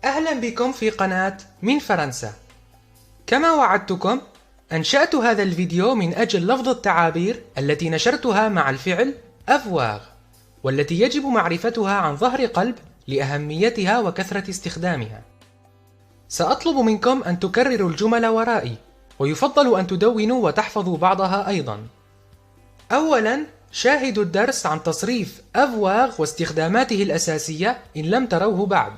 أهلا بكم في قناة من فرنسا. كما وعدتكم أنشأت هذا الفيديو من أجل لفظ التعابير التي نشرتها مع الفعل avoir والتي يجب معرفتها عن ظهر قلب لأهميتها وكثرة استخدامها. سأطلب منكم أن تكرروا الجمل ورائي، ويفضل أن تدونوا وتحفظوا بعضها أيضا. أولا شاهدوا الدرس عن تصريف avoir واستخداماته الأساسية إن لم تروه بعد.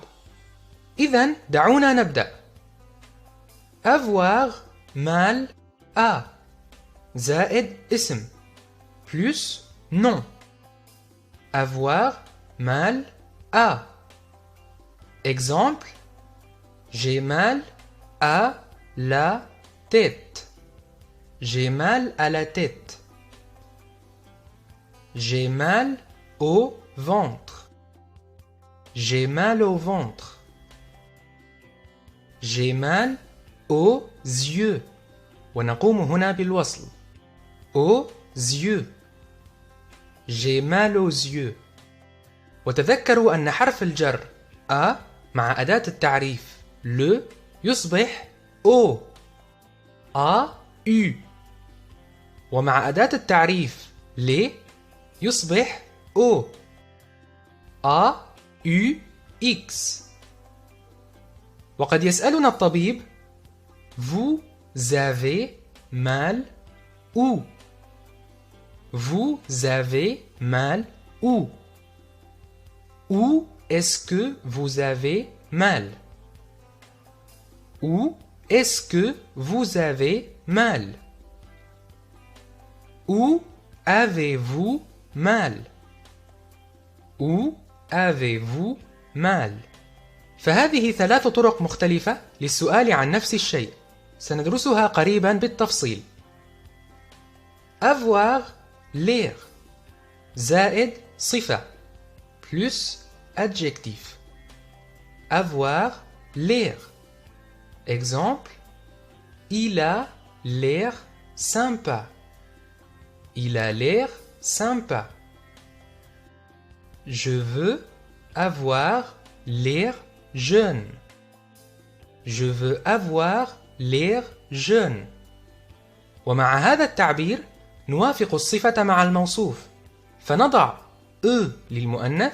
إذن دعونا نبدأ. avoir mal à زائد اسم plus nom. avoir mal à. Exemple: j'ai mal à la tête. J'ai mal à la tête. J'ai mal au ventre. J'ai mal au ventre. J'ai mal aux yeux. ونقوم هنا بالوصل. aux yeux. J'ai mal aux yeux. وتذكروا أن حرف الجر a مع أداة التعريف le يصبح o. a u. ومع أداة التعريف les يصبح o. a u x. وقد يسألنا الطبيب: vous avez mal où? Vous avez mal où? Où est-ce que vous avez mal? Où est-ce que vous avez mal? Où avez-vous mal? Où avez-vous mal? فهذه 3 طرق مختلفة للسؤال عن نفس الشيء، سندرسها قريبا بالتفصيل. avoir l'air زائد صفة plus adjectif. avoir l'air. Exemple: il a l'air sympa. Il a l'air sympa. Je veux avoir l'air jeune. Je veux avoir l'air jeune. ومع هذا التعبير نوافق الصفة مع الموصوف، فنضع e للمؤنث.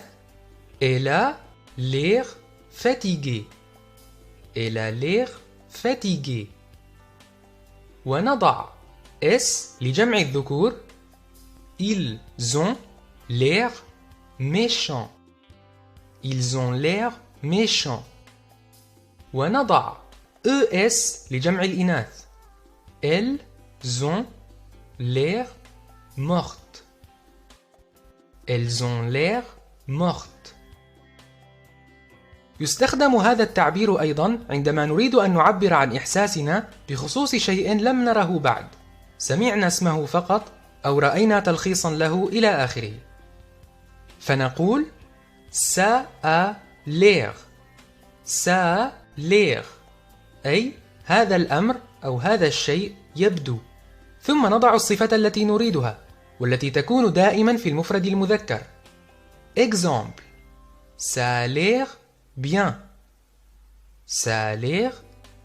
Elle a l'air fatigué. Elle a l'air fatigué. ونضع s لجمع الذكور. Ils ont l'air méchants. Ils ont l'air méchants. ونضع es لجمع الإناث. Elles ont l'air mortes. Elles ont l'air mortes. يستخدم هذا التعبير أيضا عندما نريد أن نعبر عن إحساسنا بخصوص شيء لم نره بعد، سمعنا اسمه فقط أو رأينا تلخيصا له إلى آخره. فنقول ça a l'air. ça a l'air أي هذا الأمر أو هذا الشيء يبدو. ثم نضع الصفة التي نريدها والتي تكون دائما في المفرد المذكر. Exemple: ça a l'air bien. Ça a l'air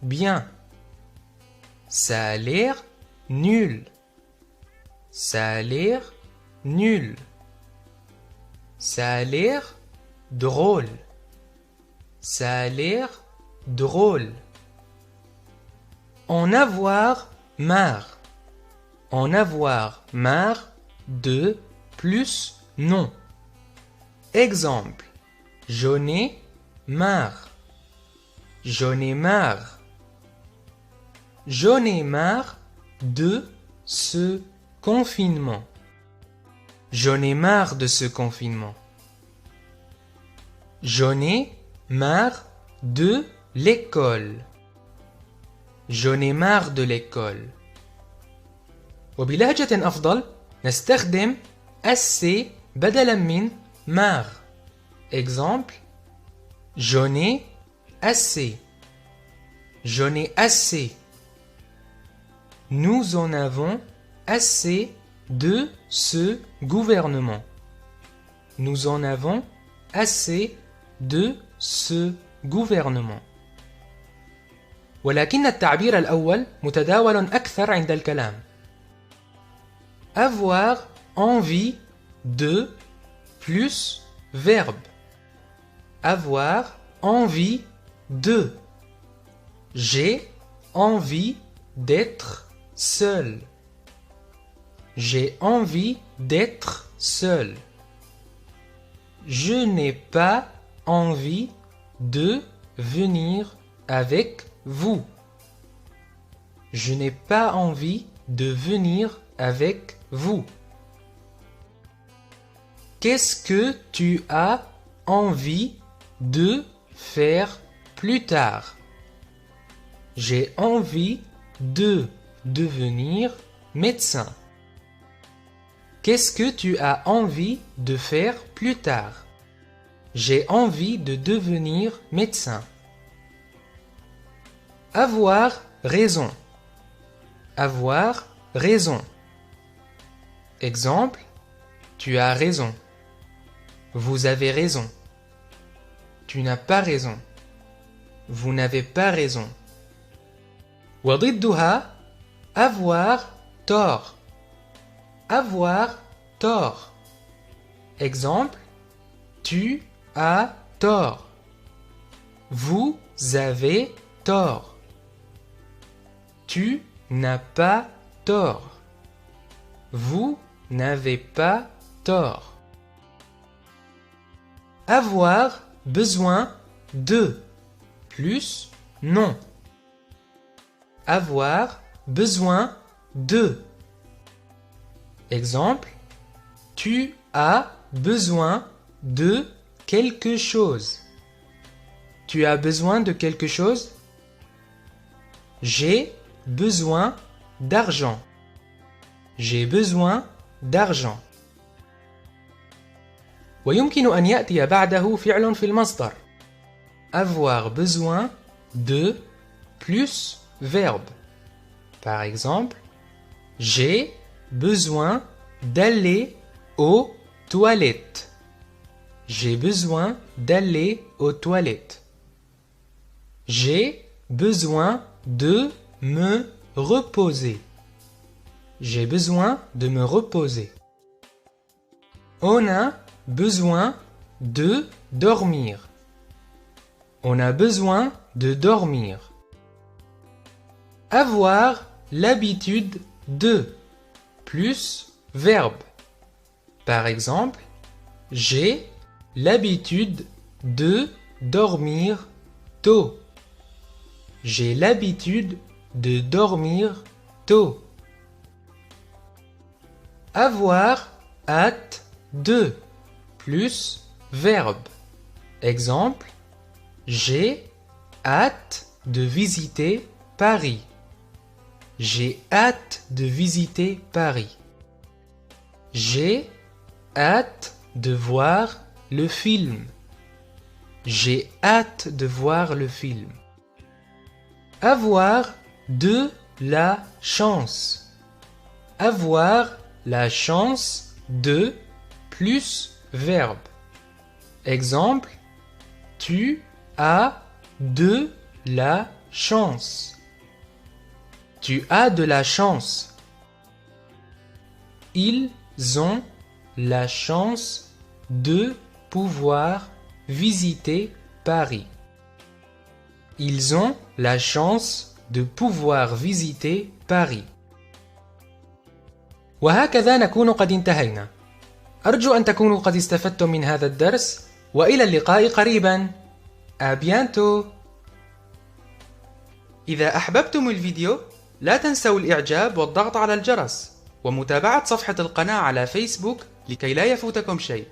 bien. Ça a l'air nul. Ça a l'air nul. Ça a l'air drôle. Ça a l'air drôle. En avoir marre. En avoir marre de plus non. Exemple: j'en ai marre. J'en ai marre. J'en ai marre de ce confinement. J'en ai marre de ce confinement. J'en ai marre de l'école. J'en ai marre de l'école. وبلهجة أفضل نستخدم assez بدلا من marre. Exemple: j'en ai assez. J'en ai assez. Nous en avons assez de ce gouvernement. Nous en avons assez de ce gouvernement. ولكن التعبير الأول متداول أكثر عند الكلام. Avoir envie de plus verbe. Avoir envie de. J'ai envie d'être seul. J'ai envie d'être seul. Je n'ai pas envie de venir avec vous. Je n'ai pas envie de venir avec vous. Qu'est-ce que tu as envie de faire plus tard? J'ai envie de devenir médecin. Qu'est-ce que tu as envie de faire plus tard? J'ai envie de devenir médecin. Avoir raison. Avoir raison. Exemple, tu as raison. Vous avez raison. Tu n'as pas raison. Vous n'avez pas raison. وضدها avoir tort. Avoir tort. Exemple, tu as tort. Vous avez tort. Tu n'as pas tort. Vous n'avez pas tort. Avoir besoin de plus non. Avoir besoin de. Exemple, tu as besoin de quelque chose. Tu as besoin de quelque chose? J'ai besoin d'argent. J'ai besoin d'argent. ويمكن أن يأتي بعده فعل في المصدر. Avoir besoin de plus verbe. Par exemple, j'ai besoin d'aller aux toilettes. J'ai besoin d'aller aux toilettes. J'ai besoin de me reposer. J'ai besoin de me reposer. On a besoin de dormir. On a besoin de dormir. Avoir l'habitude de plus verbe. Par exemple, j'ai l'habitude de dormir tôt. J'ai l'habitude de dormir tôt. Avoir hâte de plus verbe. Exemple, j'ai hâte de visiter Paris. J'ai hâte de visiter Paris. J'ai hâte de voir le film. J'ai hâte de voir le film. Avoir de la chance. Avoir la chance de plus verbe. Exemple, tu as de la chance. Tu as de la chance. Ils ont la chance de pouvoir visiter Paris. Ils ont la chance de pouvoir visiter Paris. وهكذا نكون قد انتهينا. أرجو أن تكونوا قد استفدتم من هذا الدرس وإلى اللقاء قريبا. À bientôt. إذا أحببتم الفيديو لا تنسوا الإعجاب والضغط على الجرس ومتابعة صفحة القناة على فيسبوك لكي لا يفوتكم شيء.